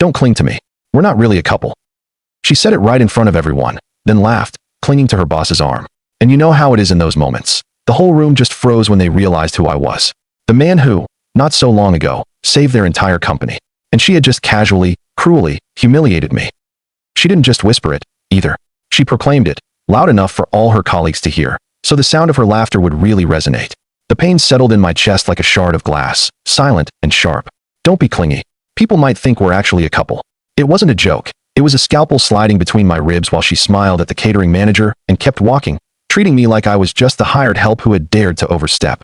Don't cling to me. We're not really a couple. She said it right in front of everyone, then laughed, clinging to her boss's arm. And you know how it is in those moments. The whole room just froze when they realized who I was. The man who, not so long ago, saved their entire company. And she had just casually, cruelly, humiliated me. She didn't just whisper it, either. She proclaimed it, loud enough for all her colleagues to hear, so the sound of her laughter would really resonate. The pain settled in my chest like a shard of glass, silent and sharp. Don't be clingy. People might think we're actually a couple. It wasn't a joke. It was a scalpel sliding between my ribs while she smiled at the catering manager and kept walking, treating me like I was just the hired help who had dared to overstep.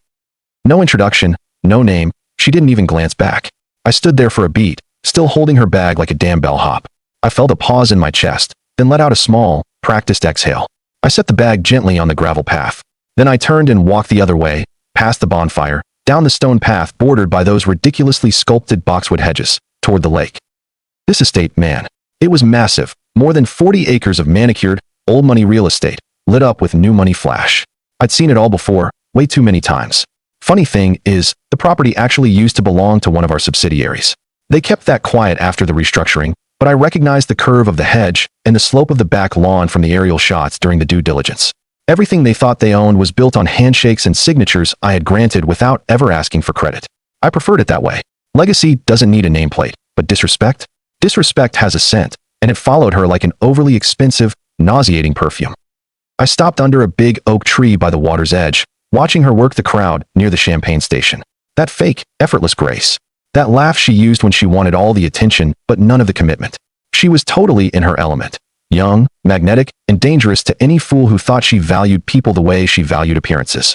No introduction, no name, she didn't even glance back. I stood there for a beat, still holding her bag like a damn bellhop. I felt a pause in my chest, then let out a small, practiced exhale. I set the bag gently on the gravel path. Then I turned and walked the other way, past the bonfire, down the stone path bordered by those ridiculously sculpted boxwood hedges, toward the lake. This estate, man. It was massive, more than 40 acres of manicured, old money real estate, lit up with new money flash. I'd seen it all before, way too many times. Funny thing is, the property actually used to belong to one of our subsidiaries. They kept that quiet after the restructuring, but I recognized the curve of the hedge and the slope of the back lawn from the aerial shots during the due diligence. Everything they thought they owned was built on handshakes and signatures I had granted without ever asking for credit. I preferred it that way. Legacy doesn't need a nameplate, but disrespect? Disrespect has a scent, and it followed her like an overly expensive, nauseating perfume. I stopped under a big oak tree by the water's edge, watching her work the crowd near the champagne station. That fake, effortless grace. That laugh she used when she wanted all the attention but none of the commitment. She was totally in her element. Young, magnetic, and dangerous to any fool who thought she valued people the way she valued appearances.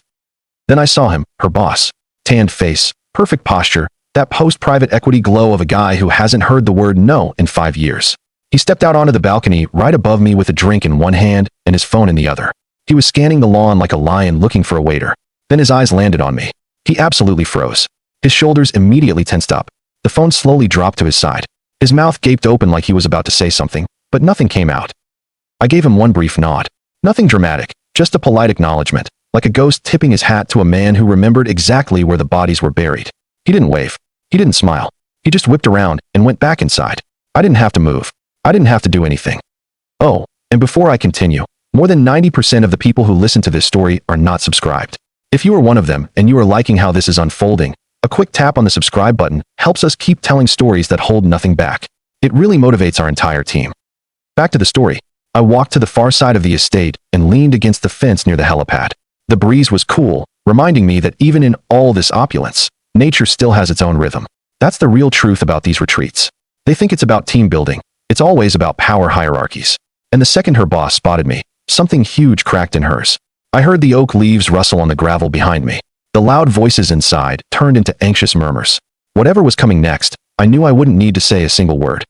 Then I saw him, her boss. Tanned face, perfect posture, that post-private equity glow of a guy who hasn't heard the word no in 5 years. He stepped out onto the balcony right above me with a drink in one hand and his phone in the other. He was scanning the lawn like a lion looking for a waiter. Then his eyes landed on me. He absolutely froze. His shoulders immediately tensed up. The phone slowly dropped to his side. His mouth gaped open like he was about to say something, but nothing came out. I gave him one brief nod. Nothing dramatic, just a polite acknowledgement, like a ghost tipping his hat to a man who remembered exactly where the bodies were buried. He didn't wave. He didn't smile. He just whipped around and went back inside. I didn't have to move. I didn't have to do anything. Oh, and before I continue, more than 90% of the people who listen to this story are not subscribed. If you are one of them and you are liking how this is unfolding, a quick tap on the subscribe button helps us keep telling stories that hold nothing back. It really motivates our entire team. Back to the story. I walked to the far side of the estate and leaned against the fence near the helipad. The breeze was cool, reminding me that even in all this opulence, nature still has its own rhythm. That's the real truth about these retreats. They think it's about team building. It's always about power hierarchies. And the second her boss spotted me, something huge cracked in hers. I heard the oak leaves rustle on the gravel behind me. The loud voices inside turned into anxious murmurs. Whatever was coming next, I knew I wouldn't need to say a single word.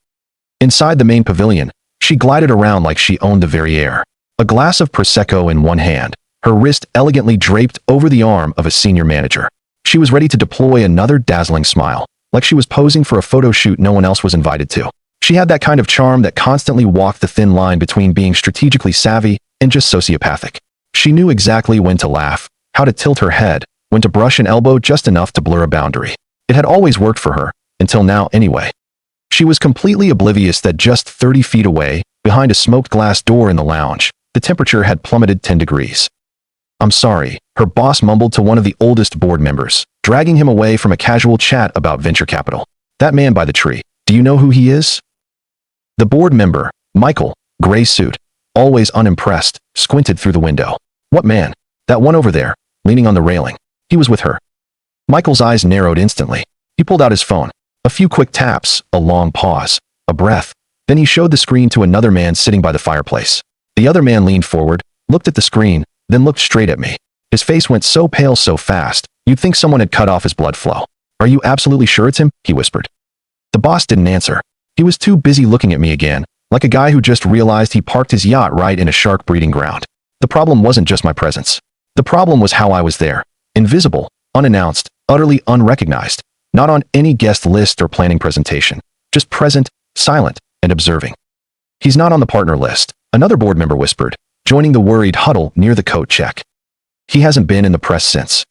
Inside the main pavilion, she glided around like she owned the very air. A glass of Prosecco in one hand, her wrist elegantly draped over the arm of a senior manager. She was ready to deploy another dazzling smile, like she was posing for a photo shoot no one else was invited to. She had that kind of charm that constantly walked the thin line between being strategically savvy and just sociopathic. She knew exactly when to laugh, how to tilt her head, when to brush an elbow just enough to blur a boundary. It had always worked for her, until now anyway. She was completely oblivious that just 30 feet away, behind a smoked glass door in the lounge, the temperature had plummeted 10 degrees. "I'm sorry," her boss mumbled to one of the oldest board members, dragging him away from a casual chat about venture capital. "That man by the tree, do you know who he is?" The board member, Michael, gray suit, always unimpressed, squinted through the window. "What man?" "That one over there, leaning on the railing. He was with her." Michael's eyes narrowed instantly. He pulled out his phone. A few quick taps, a long pause, a breath. Then he showed the screen to another man sitting by the fireplace. The other man leaned forward, looked at the screen, then looked straight at me. His face went so pale so fast, you'd think someone had cut off his blood flow. "Are you absolutely sure it's him?" he whispered. The boss didn't answer. He was too busy looking at me again, like a guy who just realized he parked his yacht right in a shark breeding ground. The problem wasn't just my presence. The problem was how I was there. Invisible, unannounced, utterly unrecognized. Not on any guest list or planning presentation. Just present, silent, and observing. "He's not on the partner list," another board member whispered, joining the worried huddle near the coat check. "He hasn't been in the press since."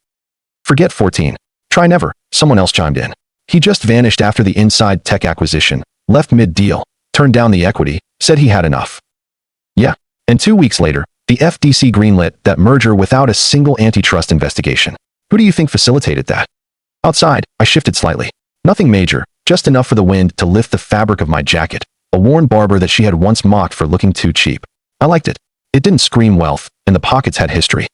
"Forget 14. Try never," someone else chimed in. "He just vanished after the inside tech acquisition, left mid-deal, turned down the equity, said he had enough. Yeah. And 2 weeks later, the FTC greenlit that merger without a single antitrust investigation. Who do you think facilitated that? Outside, I shifted slightly. Nothing major, just enough for the wind to lift the fabric of my jacket, a worn barber that she had once mocked for looking too cheap. I liked it. It didn't scream wealth, and the pockets had history.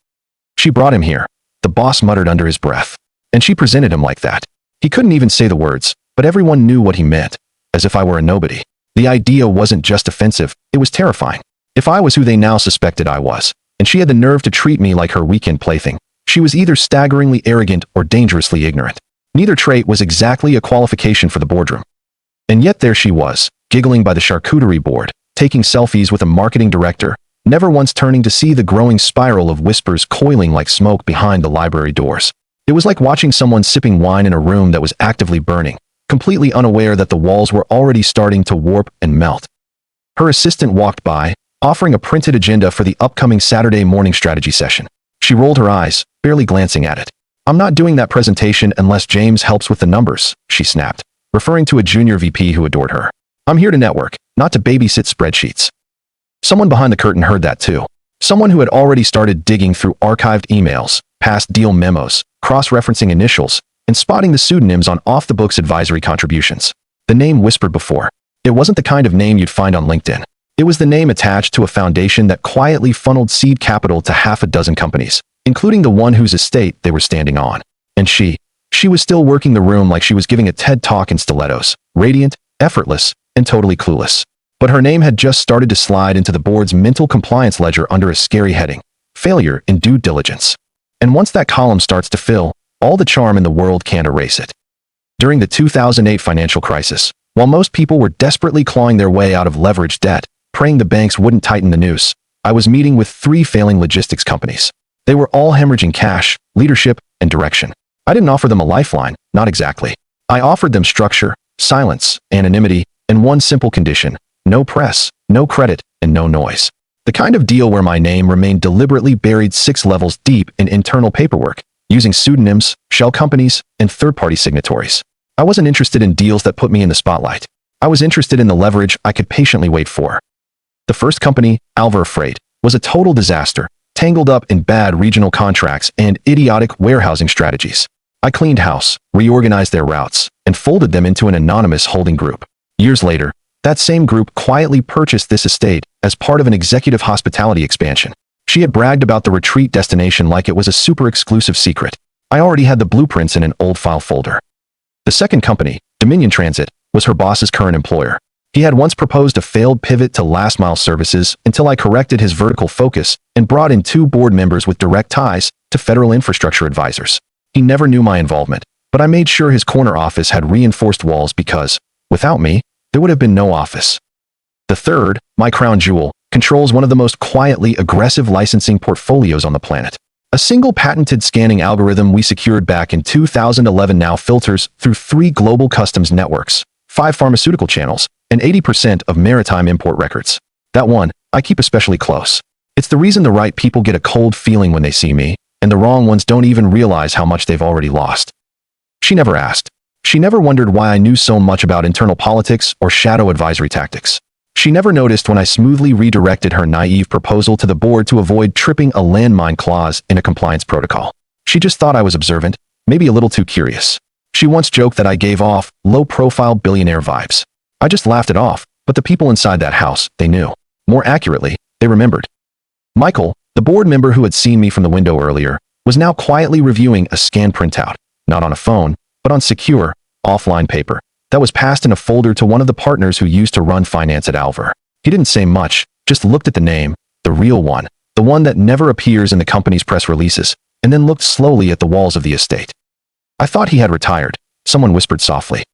She brought him here, the boss muttered under his breath. And she presented him like that. He couldn't even say the words, but everyone knew what he meant, as if I were a nobody. The idea wasn't just offensive, it was terrifying. If I was who they now suspected I was, and she had the nerve to treat me like her weekend plaything, she was either staggeringly arrogant or dangerously ignorant. Neither trait was exactly a qualification for the boardroom. And yet there she was, giggling by the charcuterie board, taking selfies with a marketing director, never once turning to see the growing spiral of whispers coiling like smoke behind the library doors. It was like watching someone sipping wine in a room that was actively burning, completely unaware that the walls were already starting to warp and melt. Her assistant walked by, offering a printed agenda for the upcoming Saturday morning strategy session. She rolled her eyes, barely glancing at it. "I'm not doing that presentation unless James helps with the numbers," she snapped, referring to a junior VP who adored her. "I'm here to network, not to babysit spreadsheets." Someone behind the curtain heard that too. Someone who had already started digging through archived emails, past deal memos, cross-referencing initials, and spotting the pseudonyms on off-the-books advisory contributions. The name whispered before. It wasn't the kind of name you'd find on LinkedIn. It was the name attached to a foundation that quietly funneled seed capital to half a dozen companies, including the one whose estate they were standing on. And she was still working the room like she was giving a TED Talk in stilettos, radiant, effortless, and totally clueless. But her name had just started to slide into the board's mental compliance ledger under a scary heading: failure in due diligence. And once that column starts to fill, all the charm in the world can't erase it. During the 2008 financial crisis, while most people were desperately clawing their way out of leveraged debt, praying the banks wouldn't tighten the noose, I was meeting with 3 failing logistics companies. They were all hemorrhaging cash, leadership, and direction. I didn't offer them a lifeline, not exactly. I offered them structure, silence, anonymity, and one simple condition: no press, no credit, and no noise. The kind of deal where my name remained deliberately buried 6 levels deep in internal paperwork, using pseudonyms, shell companies, and third-party signatories. I wasn't interested in deals that put me in the spotlight. I was interested in the leverage I could patiently wait for. The first company, Alver Freight, was a total disaster, tangled up in bad regional contracts and idiotic warehousing strategies. I cleaned house, reorganized their routes, and folded them into an anonymous holding group. Years later, that same group quietly purchased this estate as part of an executive hospitality expansion. She had bragged about the retreat destination like it was a super exclusive secret. I already had the blueprints in an old file folder. The second company, Dominion Transit, was her boss's current employer. He had once proposed a failed pivot to last-mile services until I corrected his vertical focus and brought in 2 board members with direct ties to federal infrastructure advisors. He never knew my involvement, but I made sure his corner office had reinforced walls because, without me, there would have been no office. The third, my crown jewel, controls one of the most quietly aggressive licensing portfolios on the planet. A single patented scanning algorithm we secured back in 2011 now filters through 3 global customs networks, 5 pharmaceutical channels, and 80% of maritime import records. That one, I keep especially close. It's the reason the right people get a cold feeling when they see me, and the wrong ones don't even realize how much they've already lost. She never asked. She never wondered why I knew so much about internal politics or shadow advisory tactics. She never noticed when I smoothly redirected her naive proposal to the board to avoid tripping a landmine clause in a compliance protocol. She just thought I was observant, maybe a little too curious. She once joked that I gave off low-profile billionaire vibes. I just laughed it off, but the people inside that house, they knew. More accurately, they remembered. Michael, the board member who had seen me from the window earlier, was now quietly reviewing a scanned printout, not on a phone, but on secure, offline paper, that was passed in a folder to one of the partners who used to run finance at Alver. He didn't say much, just looked at the name, the real one, the one that never appears in the company's press releases, and then looked slowly at the walls of the estate. I thought he had retired, someone whispered softly.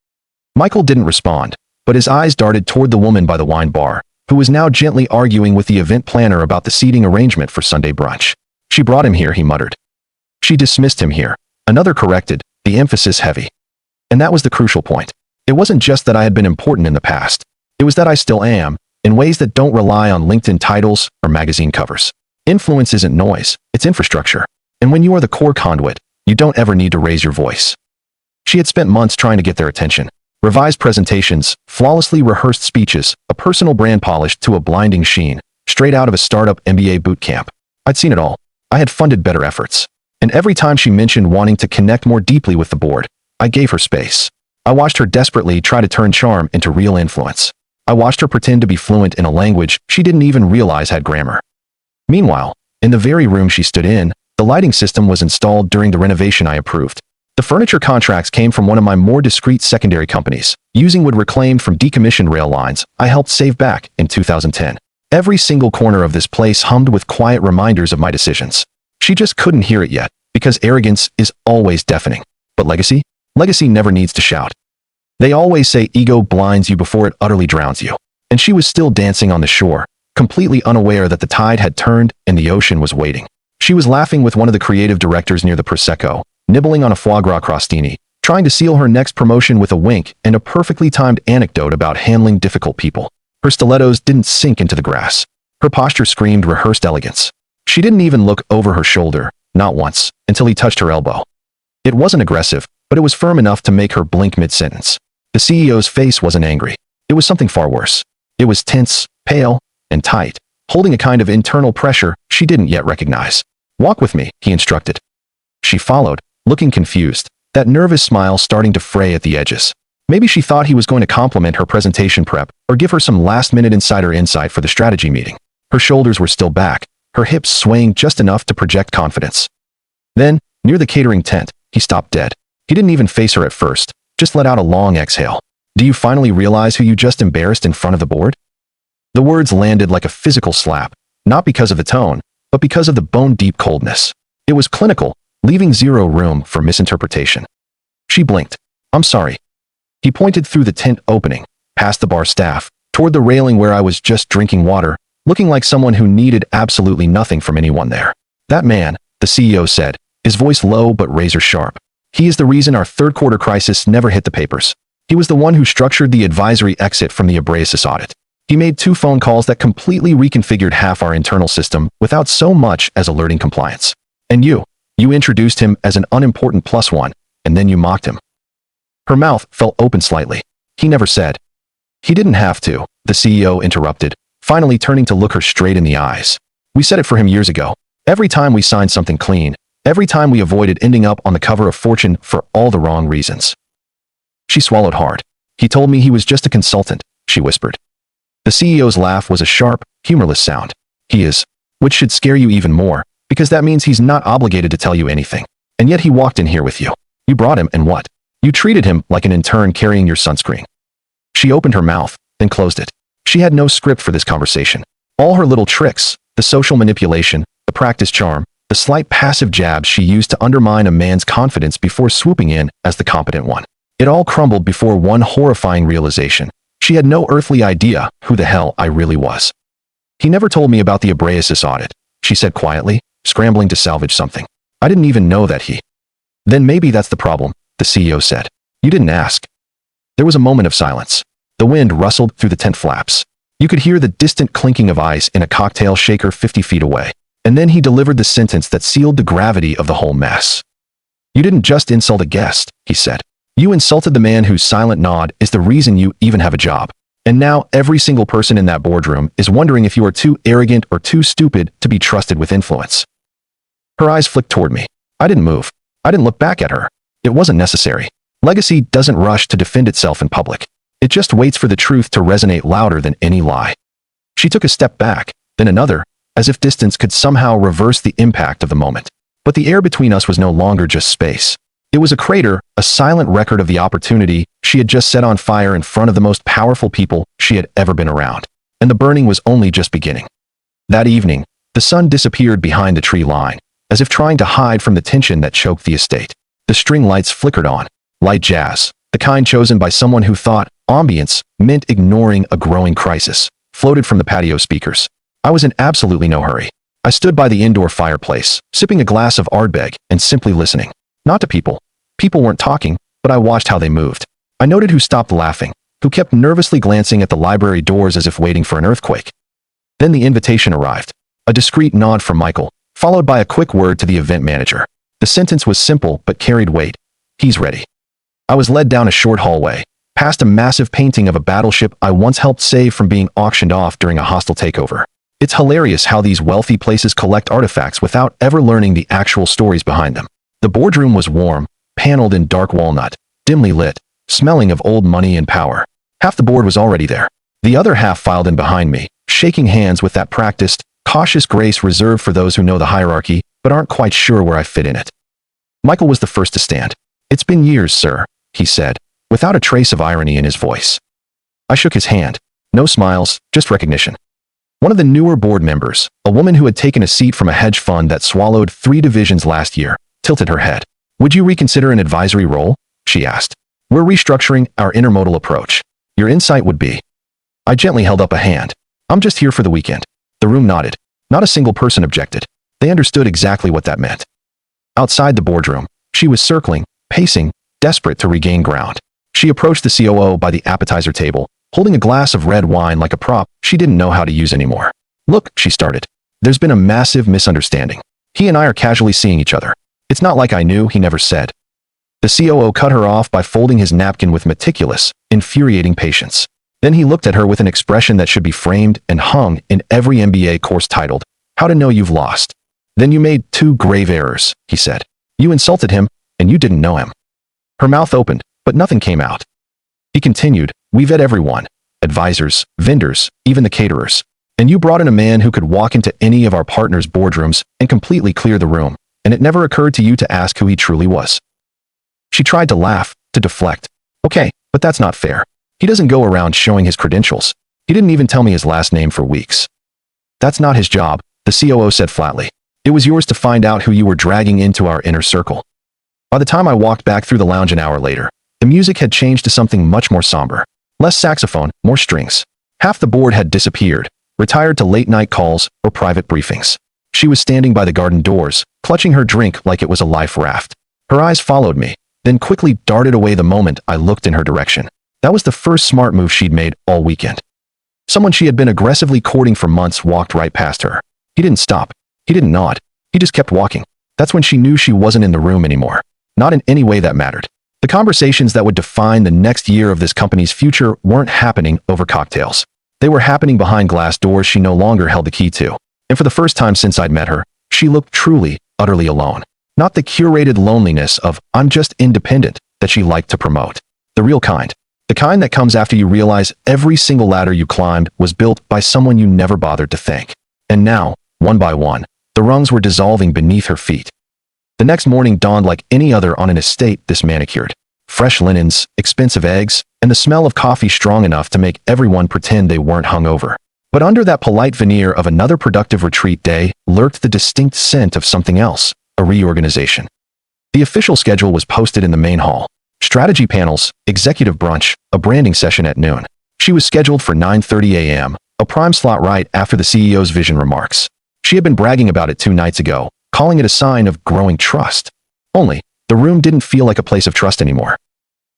Michael didn't respond, but his eyes darted toward the woman by the wine bar, who was now gently arguing with the event planner about the seating arrangement for Sunday brunch. She brought him here, he muttered. She dismissed him here. Another corrected, the emphasis heavy. And that was the crucial point. It wasn't just that I had been important in the past. It was that I still am, in ways that don't rely on LinkedIn titles or magazine covers. Influence isn't noise, it's infrastructure. And when you are the core conduit, you don't ever need to raise your voice. She had spent months trying to get their attention, Revised presentations, flawlessly rehearsed speeches, a personal brand polished to a blinding sheen, straight out of a startup MBA boot camp. I'd seen it all. I had funded better efforts. And every time she mentioned wanting to connect more deeply with the board, I gave her space. I watched her desperately try to turn charm into real influence. I watched her pretend to be fluent in a language she didn't even realize had grammar. Meanwhile, in the very room she stood in, the lighting system was installed during the renovation I approved. The furniture contracts came from one of my more discreet secondary companies, using wood reclaimed from decommissioned rail lines I helped save back in 2010. Every single corner of this place hummed with quiet reminders of my decisions. She just couldn't hear it yet, because arrogance is always deafening. But legacy? Legacy never needs to shout. They always say ego blinds you before it utterly drowns you. And she was still dancing on the shore, completely unaware that the tide had turned and the ocean was waiting. She was laughing with one of the creative directors near the Prosecco, nibbling on a foie gras crostini, trying to seal her next promotion with a wink and a perfectly timed anecdote about handling difficult people. Her stilettos didn't sink into the grass. Her posture screamed rehearsed elegance. She didn't even look over her shoulder, not once, until he touched her elbow. It wasn't aggressive, but it was firm enough to make her blink mid-sentence. The CEO's face wasn't angry. It was something far worse. It was tense, pale, and tight, holding a kind of internal pressure she didn't yet recognize. "Walk with me," he instructed. She followed, looking confused, that nervous smile starting to fray at the edges. Maybe she thought he was going to compliment her presentation prep or give her some last-minute insider insight for the strategy meeting. Her shoulders were still back, her hips swaying just enough to project confidence. Then, near the catering tent, he stopped dead. He didn't even face her at first, just let out a long exhale. "Do you finally realize who you just embarrassed in front of the board?" The words landed like a physical slap, not because of the tone, but because of the bone-deep coldness. It was clinical, leaving zero room for misinterpretation. She blinked. "I'm sorry." He pointed through the tent opening, past the bar staff, toward the railing where I was just drinking water, looking like someone who needed absolutely nothing from anyone there. "That man," the CEO said, his voice low but razor-sharp. "He is the reason our third-quarter crisis never hit the papers. He was the one who structured the advisory exit from the Abrasius audit. He made 2 phone calls that completely reconfigured half our internal system without so much as alerting compliance. And you introduced him as an unimportant +1, and then you mocked him." Her mouth fell open slightly. "He never said." "He didn't have to," the CEO interrupted, finally turning to look her straight in the eyes. "We said it for him years ago. Every time we signed something clean, every time we avoided ending up on the cover of Fortune for all the wrong reasons." She swallowed hard. "He told me he was just a consultant," she whispered. The CEO's laugh was a sharp, humorless sound. "He is," which should scare you even more, because that means he's not obligated to tell you anything. And yet he walked in here with you. You brought him, and what? You treated him like an intern carrying your sunscreen. She opened her mouth, then closed it. She had no script for this conversation. All her little tricks, the social manipulation, the practiced charm, the slight passive jabs she used to undermine a man's confidence before swooping in as the competent one. It all crumbled before one horrifying realization. She had no earthly idea who the hell I really was. "He never told me about the Abrasius audit," she said quietly, scrambling to salvage something. "I didn't even know that he—" "Then maybe that's the problem," the CEO said. "You didn't ask." There was a moment of silence. The wind rustled through the tent flaps. You could hear the distant clinking of ice in a cocktail shaker 50 feet away. And then he delivered the sentence that sealed the gravity of the whole mess. "You didn't just insult a guest," he said. "You insulted the man whose silent nod is the reason you even have a job. And now every single person in that boardroom is wondering if you are too arrogant or too stupid to be trusted with influence." Her eyes flicked toward me. I didn't move. I didn't look back at her. It wasn't necessary. Legacy doesn't rush to defend itself in public. It just waits for the truth to resonate louder than any lie. She took a step back, then another, as if distance could somehow reverse the impact of the moment. But the air between us was no longer just space. It was a crater, a silent record of the opportunity she had just set on fire in front of the most powerful people she had ever been around. And the burning was only just beginning. That evening, the sun disappeared behind the tree line, as if trying to hide from the tension that choked the estate. The string lights flickered on, light jazz, the kind chosen by someone who thought ambience meant ignoring a growing crisis, floated from the patio speakers. I was in absolutely no hurry. I stood by the indoor fireplace, sipping a glass of Ardbeg and simply listening. Not to people. People weren't talking, but I watched how they moved. I noted who stopped laughing, who kept nervously glancing at the library doors as if waiting for an earthquake. Then the invitation arrived. A discreet nod from Michael, followed by a quick word to the event manager. The sentence was simple but carried weight. "He's ready." I was led down a short hallway, past a massive painting of a battleship I once helped save from being auctioned off during a hostile takeover. It's hilarious how these wealthy places collect artifacts without ever learning the actual stories behind them. The boardroom was warm, paneled in dark walnut, dimly lit, smelling of old money and power. Half the board was already there. The other half filed in behind me, shaking hands with that practiced, cautious grace reserved for those who know the hierarchy but aren't quite sure where I fit in it. Michael was the first to stand. "It's been years, sir," he said, without a trace of irony in his voice. I shook his hand. No smiles, just recognition. One of the newer board members, a woman who had taken a seat from a hedge fund that swallowed 3 divisions last year, tilted her head. "Would you reconsider an advisory role?" she asked. "We're restructuring our intermodal approach. Your insight would be." I gently held up a hand. "I'm just here for the weekend." The room nodded. Not a single person objected. They understood exactly what that meant. Outside the boardroom, she was circling, pacing, desperate to regain ground. She approached the COO by the appetizer table, holding a glass of red wine like a prop she didn't know how to use anymore. "Look," she started. "There's been a massive misunderstanding. He and I are casually seeing each other. It's not like I knew," he never said. The COO cut her off by folding his napkin with meticulous, infuriating patience. Then he looked at her with an expression that should be framed and hung in every MBA course titled, "How to Know You've Lost." "Then you made 2 grave errors," he said. "You insulted him, and you didn't know him." Her mouth opened, but nothing came out. He continued, "We vet everyone, advisors, vendors, even the caterers. And you brought in a man who could walk into any of our partners' boardrooms and completely clear the room, and it never occurred to you to ask who he truly was." She tried to laugh, to deflect. "Okay, but that's not fair. He doesn't go around showing his credentials. He didn't even tell me his last name for weeks." "That's not his job," the COO said flatly. "It was yours to find out who you were dragging into our inner circle." By the time I walked back through the lounge an hour later, the music had changed to something much more somber. Less saxophone, more strings. Half the board had disappeared, retired to late-night calls or private briefings. She was standing by the garden doors, clutching her drink like it was a life raft. Her eyes followed me, then quickly darted away the moment I looked in her direction. That was the first smart move she'd made all weekend. Someone she had been aggressively courting for months walked right past her. He didn't stop. He didn't nod. He just kept walking. That's when she knew she wasn't in the room anymore. Not in any way that mattered. The conversations that would define the next year of this company's future weren't happening over cocktails. They were happening behind glass doors she no longer held the key to. And for the first time since I'd met her, she looked truly, utterly alone. Not the curated loneliness of, "I'm just independent," that she liked to promote. The real kind. The kind that comes after you realize every single ladder you climbed was built by someone you never bothered to thank. And now, one by one, the rungs were dissolving beneath her feet. The next morning dawned like any other on an estate this manicured. Fresh linens, expensive eggs, and the smell of coffee strong enough to make everyone pretend they weren't hungover. But under that polite veneer of another productive retreat day lurked the distinct scent of something else, a reorganization. The official schedule was posted in the main hall. Strategy panels, executive brunch, a branding session at noon. She was scheduled for 9:30 a.m., a prime slot right after the CEO's vision remarks. She had been bragging about it 2 nights ago, calling it a sign of growing trust. Only, the room didn't feel like a place of trust anymore.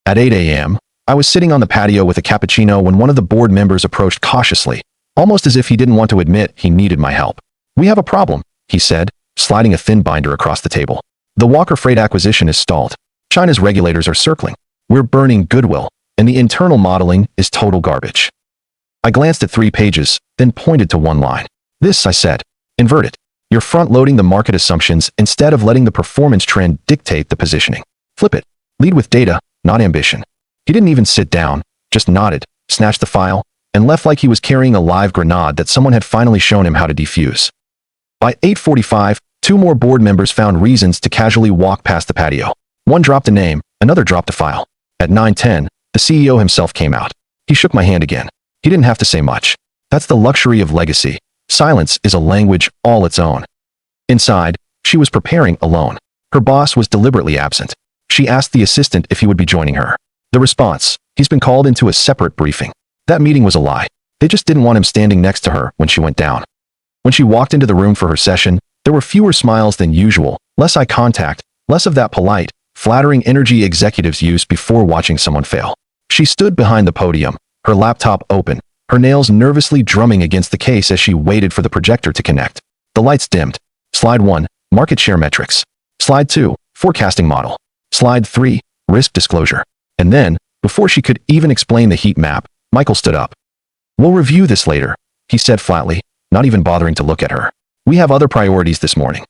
At 8 a.m., I was sitting on the patio with a cappuccino when one of the board members approached cautiously, almost as if he didn't want to admit he needed my help. "We have a problem," he said, sliding a thin binder across the table. "The Walker Freight acquisition is stalled. China's regulators are circling. We're burning goodwill, and the internal modeling is total garbage." I glanced at 3 pages, then pointed to one line. "This," I said, "invert it. You're front-loading the market assumptions instead of letting the performance trend dictate the positioning. Flip it. Lead with data, not ambition." He didn't even sit down, just nodded, snatched the file, and left like he was carrying a live grenade that someone had finally shown him how to defuse. By 8:45, 2 more board members found reasons to casually walk past the patio. One dropped a name, another dropped a file. At 9:10, the CEO himself came out. He shook my hand again. He didn't have to say much. That's the luxury of legacy. Silence is a language all its own. Inside, she was preparing alone. Her boss was deliberately absent. She asked the assistant if he would be joining her. The response, "He's been called into a separate briefing." That meeting was a lie. They just didn't want him standing next to her when she went down. When she walked into the room for her session, there were fewer smiles than usual, less eye contact, less of that polite, flattering energy executives use before watching someone fail. She stood behind the podium, her laptop open, her nails nervously drumming against the case as she waited for the projector to connect. The lights dimmed. Slide 1, market share metrics. Slide 2, forecasting model. Slide 3, risk disclosure. And then, Before she could even explain the heat map, Michael stood up. "We'll review this later," he said flatly, not even bothering to look at her. "We have other priorities this morning."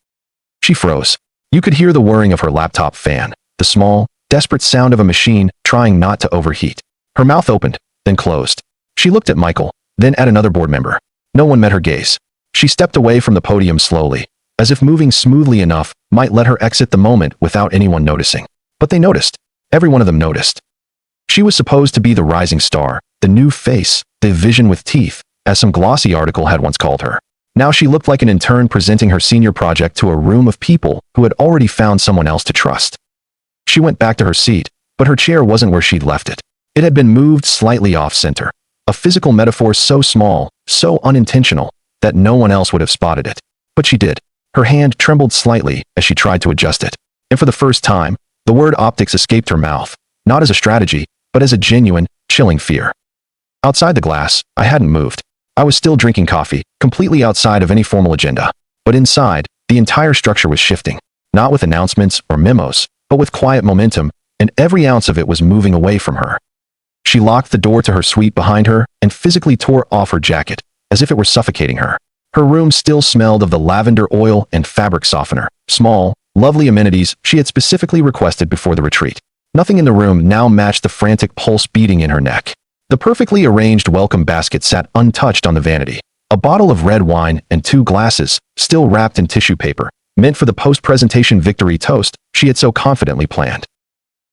She froze. You could hear the whirring of her laptop fan, the small, desperate sound of a machine trying not to overheat. Her mouth opened, then closed. She looked at Michael, then at another board member. No one met her gaze. She stepped away from the podium slowly, as if moving smoothly enough might let her exit the moment without anyone noticing. But they noticed. Every one of them noticed. She was supposed to be the rising star, the new face, the vision with teeth, as some glossy article had once called her. Now she looked like an intern presenting her senior project to a room of people who had already found someone else to trust. She went back to her seat, but her chair wasn't where she'd left it. It had been moved slightly off-center, a physical metaphor so small, so unintentional, that no one else would have spotted it. But she did. Her hand trembled slightly as she tried to adjust it. And for the first time, the word optics escaped her mouth, not as a strategy, but as a genuine, chilling fear. Outside the glass, I hadn't moved. I was still drinking coffee, completely outside of any formal agenda. But inside, the entire structure was shifting, not with announcements or memos, but with quiet momentum, and every ounce of it was moving away from her. She locked the door to her suite behind her and physically tore off her jacket, as if it were suffocating her. Her room still smelled of the lavender oil and fabric softener, small, lovely amenities she had specifically requested before the retreat. Nothing in the room now matched the frantic pulse beating in her neck. The perfectly arranged welcome basket sat untouched on the vanity. A bottle of red wine and 2 glasses, still wrapped in tissue paper, meant for the post-presentation victory toast she had so confidently planned.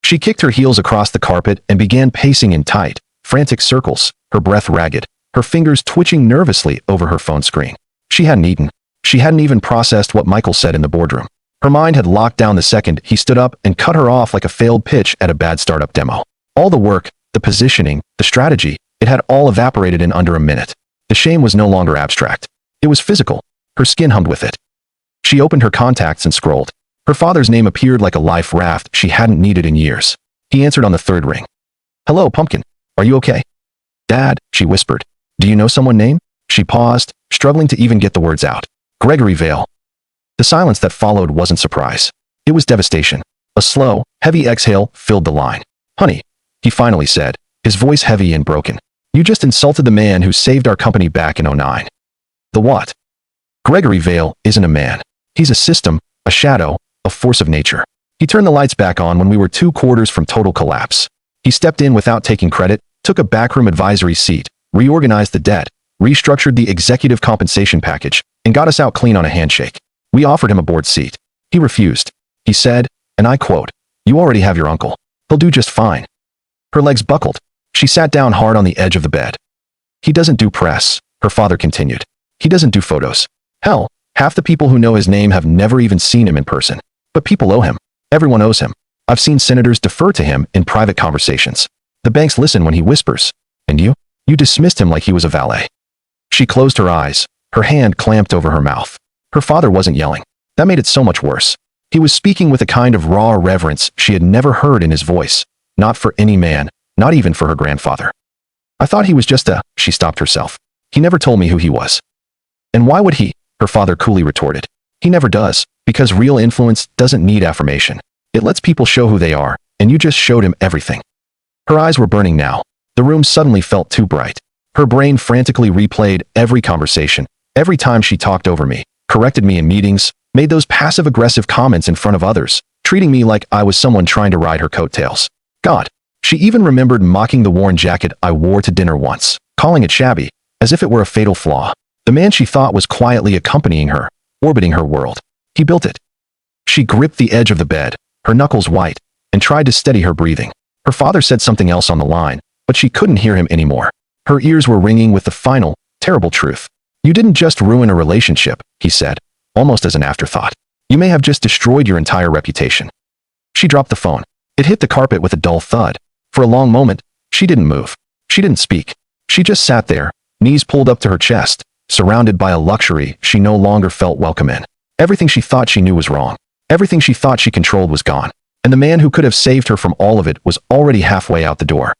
She kicked her heels across the carpet and began pacing in tight, frantic circles, her breath ragged, her fingers twitching nervously over her phone screen. She hadn't eaten. She hadn't even processed what Michael said in the boardroom. Her mind had locked down the second he stood up and cut her off like a failed pitch at a bad startup demo. All the work, the positioning, the strategy, it had all evaporated in under a minute. The shame was no longer abstract. It was physical. Her skin hummed with it. She opened her contacts and scrolled. Her father's name appeared like a life raft she hadn't needed in years. He answered on the 3rd ring. "Hello, Pumpkin. Are you okay?" "Dad," she whispered. "Do you know someone named?" She paused, struggling to even get the words out. "Gregory Veil." The silence that followed wasn't surprise. It was devastation. A slow, heavy exhale filled the line. "Honey," he finally said, his voice heavy and broken. "You just insulted the man who saved our company back in '09. "The what?" "Gregory Veil isn't a man. He's a system, a shadow, a force of nature. He turned the lights back on when we were 2 quarters from total collapse. He stepped in without taking credit, took a backroom advisory seat, reorganized the debt, restructured the executive compensation package, and got us out clean on a handshake. We offered him a board seat. He refused. He said, and I quote, 'You already have your uncle. He'll do just fine.'" Her legs buckled. She sat down hard on the edge of the bed. "He doesn't do press," her father continued. "He doesn't do photos. Hell, half the people who know his name have never even seen him in person. But people owe him. Everyone owes him. I've seen senators defer to him in private conversations. The banks listen when he whispers. And you? You dismissed him like he was a valet." She closed her eyes, her hand clamped over her mouth. Her father wasn't yelling. That made it so much worse. He was speaking with a kind of raw reverence she had never heard in his voice. Not for any man, not even for her grandfather. "I thought he was just a—" She stopped herself. "He never told me who he was." "And why would he?" her father coolly retorted. "He never does, because real influence doesn't need affirmation. It lets people show who they are, and you just showed him everything." Her eyes were burning now. The room suddenly felt too bright. Her brain frantically replayed every conversation, every time she talked over me, corrected me in meetings, made those passive-aggressive comments in front of others, treating me like I was someone trying to ride her coattails. God, she even remembered mocking the worn jacket I wore to dinner once, calling it shabby, as if it were a fatal flaw. The man she thought was quietly accompanying her, orbiting her world. He built it. She gripped the edge of the bed, her knuckles white, and tried to steady her breathing. Her father said something else on the line, but she couldn't hear him anymore. Her ears were ringing with the final, terrible truth. "You didn't just ruin a relationship," he said, almost as an afterthought. "You may have just destroyed your entire reputation." She dropped the phone. It hit the carpet with a dull thud. For a long moment, she didn't move. She didn't speak. She just sat there, knees pulled up to her chest, surrounded by a luxury she no longer felt welcome in. Everything she thought she knew was wrong. Everything she thought she controlled was gone. And the man who could have saved her from all of it was already halfway out the door.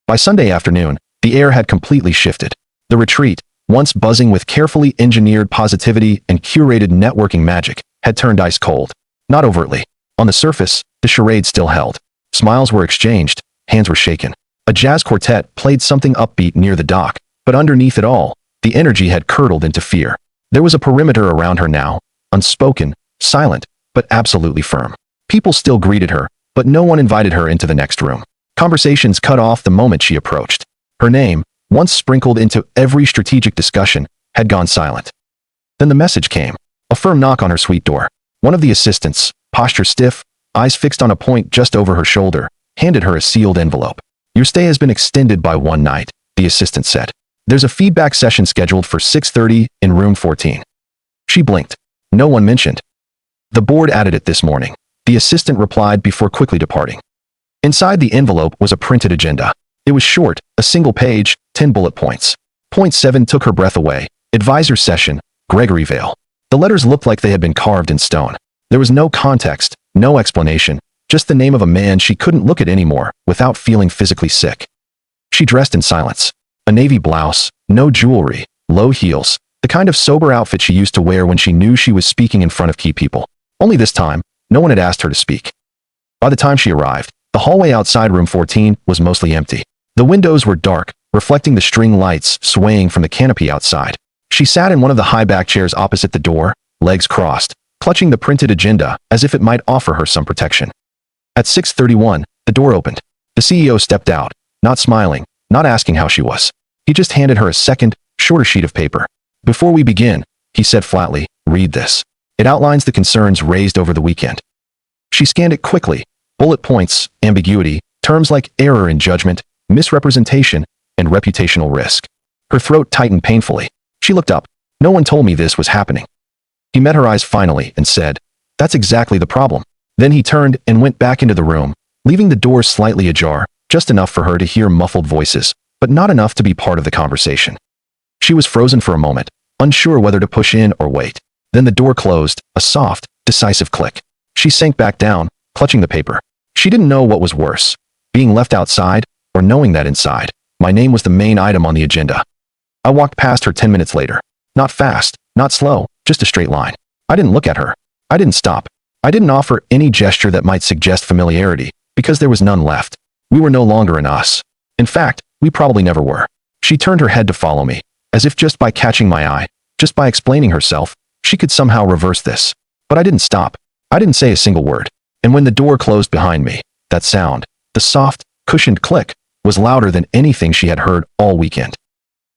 By Sunday afternoon, the air had completely shifted. The retreat, once buzzing with carefully engineered positivity and curated networking magic, had turned ice cold. Not overtly. On the surface, the charade still held. Smiles were exchanged, hands were shaken. A jazz quartet played something upbeat near the dock, but underneath it all, the energy had curdled into fear. There was a perimeter around her now, unspoken, silent, but absolutely firm. People still greeted her, but no one invited her into the next room. Conversations cut off the moment she approached. Her name, once sprinkled into every strategic discussion, had gone silent. Then the message came. A firm knock on her suite door. One of the assistants, posture stiff, eyes fixed on a point just over her shoulder, handed her a sealed envelope. "Your stay has been extended by 1 night," the assistant said. "There's a feedback session scheduled for 6:30 in room 14. She blinked. No one mentioned. "The board added it this morning," the assistant replied before quickly departing. Inside the envelope was a printed agenda. It was short, a single page, 10 bullet points. Point 7 took her breath away. Advisor session, Gregory Veil. The letters looked like they had been carved in stone. There was no context, no explanation, just the name of a man she couldn't look at anymore without feeling physically sick. She dressed in silence. A navy blouse, no jewelry, low heels, the kind of sober outfit she used to wear when she knew she was speaking in front of key people. Only this time, no one had asked her to speak. By the time she arrived, the hallway outside room 14 was mostly empty. The windows were dark, reflecting the string lights swaying from the canopy outside. She sat in one of the high-back chairs opposite the door, legs crossed, clutching the printed agenda as if it might offer her some protection. At 6:31, the door opened. The CEO stepped out, not smiling, not asking how she was. He just handed her a second, shorter sheet of paper. "Before we begin," he said flatly, "read this. It outlines the concerns raised over the weekend." She scanned it quickly. Bullet points, ambiguity, terms like error in judgment, misrepresentation, and reputational risk. Her throat tightened painfully. She looked up. "No one told me this was happening." He met her eyes finally and said, "That's exactly the problem." Then he turned and went back into the room, leaving the door slightly ajar, just enough for her to hear muffled voices, but not enough to be part of the conversation. She was frozen for a moment, unsure whether to push in or wait. Then the door closed, a soft, decisive click. She sank back down, clutching the paper. She didn't know what was worse, being left outside, or knowing that inside, my name was the main item on the agenda. I walked past her 10 minutes later. Not fast, not slow, just a straight line. I didn't look at her. I didn't stop. I didn't offer any gesture that might suggest familiarity, because there was none left. We were no longer an us. In fact, we probably never were. She turned her head to follow me, as if just by catching my eye, just by explaining herself, she could somehow reverse this. But I didn't stop. I didn't say a single word. And when the door closed behind me, that sound, the soft, cushioned click, was louder than anything she had heard all weekend.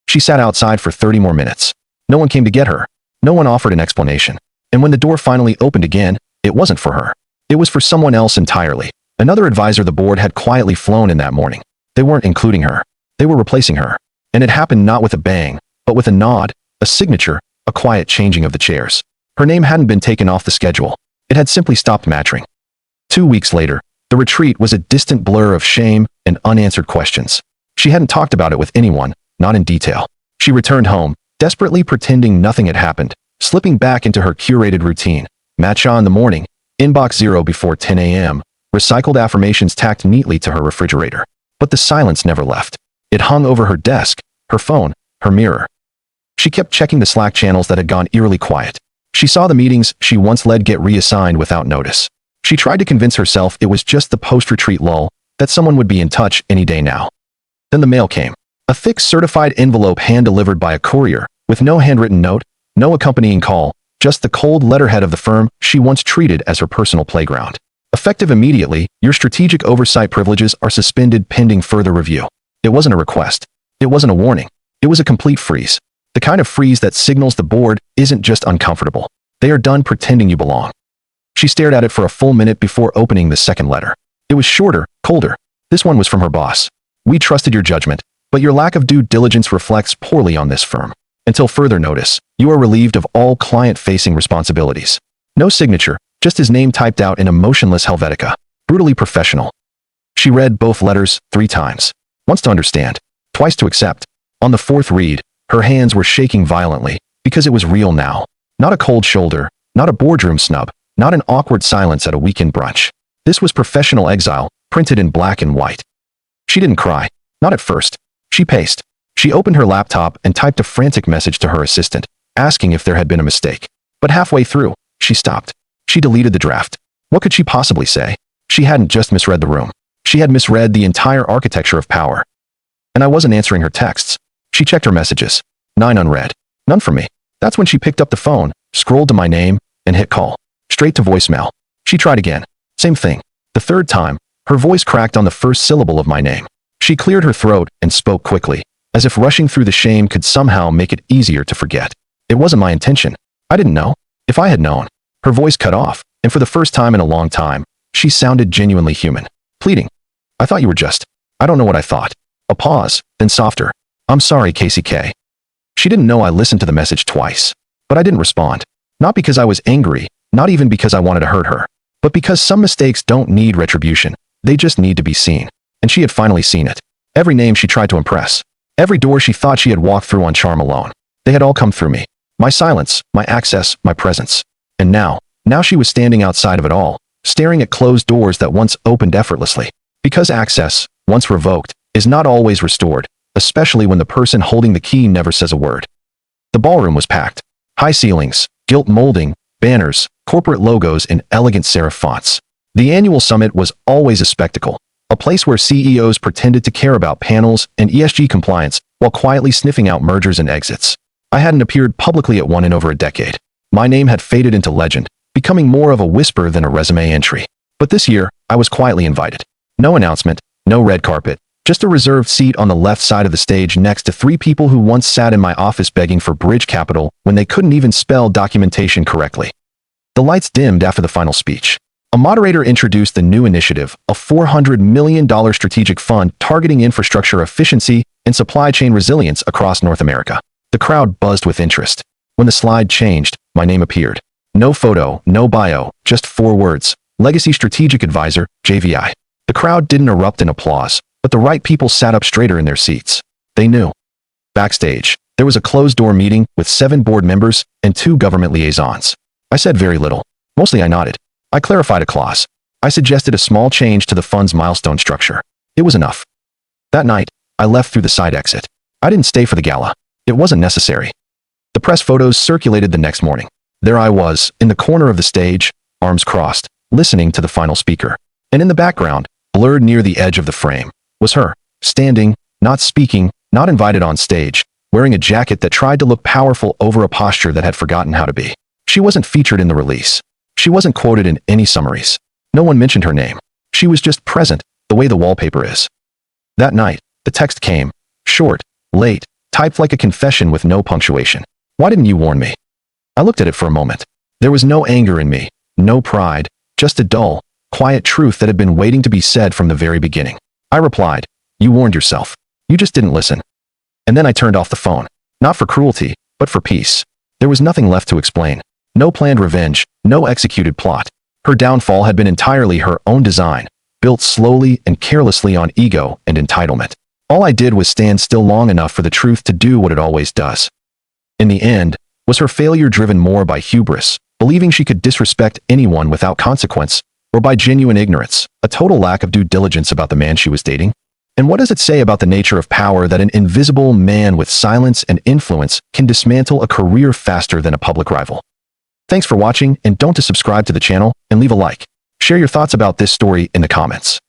She sat outside for 30 more minutes. No one came to get her. No one offered an explanation. And when the door finally opened again, it wasn't for her. It was for someone else entirely. Another advisor the board had quietly flown in that morning. They weren't including her. They were replacing her. And it happened not with a bang, but with a nod, a signature, a quiet changing of the chairs. Her name hadn't been taken off the schedule. It had simply stopped matching. 2 weeks later, the retreat was a distant blur of shame and unanswered questions. She hadn't talked about it with anyone, not in detail. She returned home, desperately pretending nothing had happened, slipping back into her curated routine. Matcha in the morning, inbox 0 before 10 a.m., recycled affirmations tacked neatly to her refrigerator. But the silence never left. It hung over her desk, her phone, her mirror. She kept checking the Slack channels that had gone eerily quiet. She saw the meetings she once led get reassigned without notice. She tried to convince herself it was just the post-retreat lull, that someone would be in touch any day now. Then the mail came. A thick certified envelope hand-delivered by a courier, with no handwritten note, no accompanying call, just the cold letterhead of the firm she once treated as her personal playground. Effective immediately, your strategic oversight privileges are suspended pending further review. It wasn't a request. It wasn't a warning. It was a complete freeze. The kind of freeze that signals the board isn't just uncomfortable. They are done pretending you belong. She stared at it for a full minute before opening the second letter. It was shorter, colder. This one was from her boss. "We trusted your judgment, but your lack of due diligence reflects poorly on this firm. Until further notice, you are relieved of all client-facing responsibilities." No signature, just his name typed out in a motionless Helvetica. Brutally professional. She read both letters 3 times. Once to understand, twice to accept. On the 4th read, her hands were shaking violently, because it was real now. Not a cold shoulder, not a boardroom snub, not an awkward silence at a weekend brunch. This was professional exile, printed in black and white. She didn't cry. Not at first. She paced. She opened her laptop and typed a frantic message to her assistant, asking if there had been a mistake. But halfway through, she stopped. She deleted the draft. What could she possibly say? She hadn't just misread the room. She had misread the entire architecture of power. And I wasn't answering her texts. She checked her messages. 9 unread. None from me. That's when she picked up the phone, scrolled to my name, and hit call. Straight to voicemail. She tried again. Same thing. The third time, her voice cracked on the first syllable of my name. She cleared her throat and spoke quickly, as if rushing through the shame could somehow make it easier to forget. It wasn't my intention. I didn't know. If I had known. Her voice cut off, and for the first time in a long time, she sounded genuinely human. Pleading. I thought you were just. I don't know what I thought. A pause, then softer. I'm sorry, Casey K. She didn't know I listened to the message twice. But I didn't respond. Not because I was angry, not even because I wanted to hurt her, but because some mistakes don't need retribution. They just need to be seen. And she had finally seen it. Every name she tried to impress. Every door she thought she had walked through on charm alone. They had all come through me. My silence, my access, my presence. And now she was standing outside of it all, staring at closed doors that once opened effortlessly. Because access, once revoked, is not always restored, especially when the person holding the key never says a word. The ballroom was packed. High ceilings, gilt molding, banners, corporate logos in elegant serif fonts. The annual summit was always a spectacle, a place where CEOs pretended to care about panels and ESG compliance while quietly sniffing out mergers and exits. I hadn't appeared publicly at one in over a decade. My name had faded into legend, becoming more of a whisper than a resume entry. But this year, I was quietly invited. No announcement, no red carpet, just a reserved seat on the left side of the stage next to 3 people who once sat in my office begging for bridge capital when they couldn't even spell documentation correctly. The lights dimmed after the final speech. A moderator introduced the new initiative, a $400 million strategic fund targeting infrastructure efficiency and supply chain resilience across North America. The crowd buzzed with interest. When the slide changed, my name appeared. No photo, no bio, just 4 words. Legacy Strategic Advisor, JVI. The crowd didn't erupt in applause, but the right people sat up straighter in their seats. They knew. Backstage, there was a closed-door meeting with 7 board members and 2 government liaisons. I said very little. Mostly I nodded. I clarified a clause. I suggested a small change to the fund's milestone structure. It was enough. That night, I left through the side exit. I didn't stay for the gala. It wasn't necessary. The press photos circulated the next morning. There I was, in the corner of the stage, arms crossed, listening to the final speaker. And in the background, blurred near the edge of the frame, was her, standing, not speaking, not invited on stage, wearing a jacket that tried to look powerful over a posture that had forgotten how to be. She wasn't featured in the release. She wasn't quoted in any summaries. No one mentioned her name. She was just present, the way the wallpaper is. That night, the text came, short, late, typed like a confession with no punctuation. Why didn't you warn me? I looked at it for a moment. There was no anger in me, no pride, just a dull, quiet truth that had been waiting to be said from the very beginning. I replied, you warned yourself. You just didn't listen. And then I turned off the phone. Not for cruelty, but for peace. There was nothing left to explain. No planned revenge, no executed plot. Her downfall had been entirely her own design, built slowly and carelessly on ego and entitlement. All I did was stand still long enough for the truth to do what it always does. In the end, was her failure driven more by hubris, believing she could disrespect anyone without consequence, or by genuine ignorance, a total lack of due diligence about the man she was dating? And what does it say about the nature of power that an invisible man with silence and influence can dismantle a career faster than a public rival? Thanks for watching, and don't to subscribe to the channel and leave a like. Share your thoughts about this story in the comments.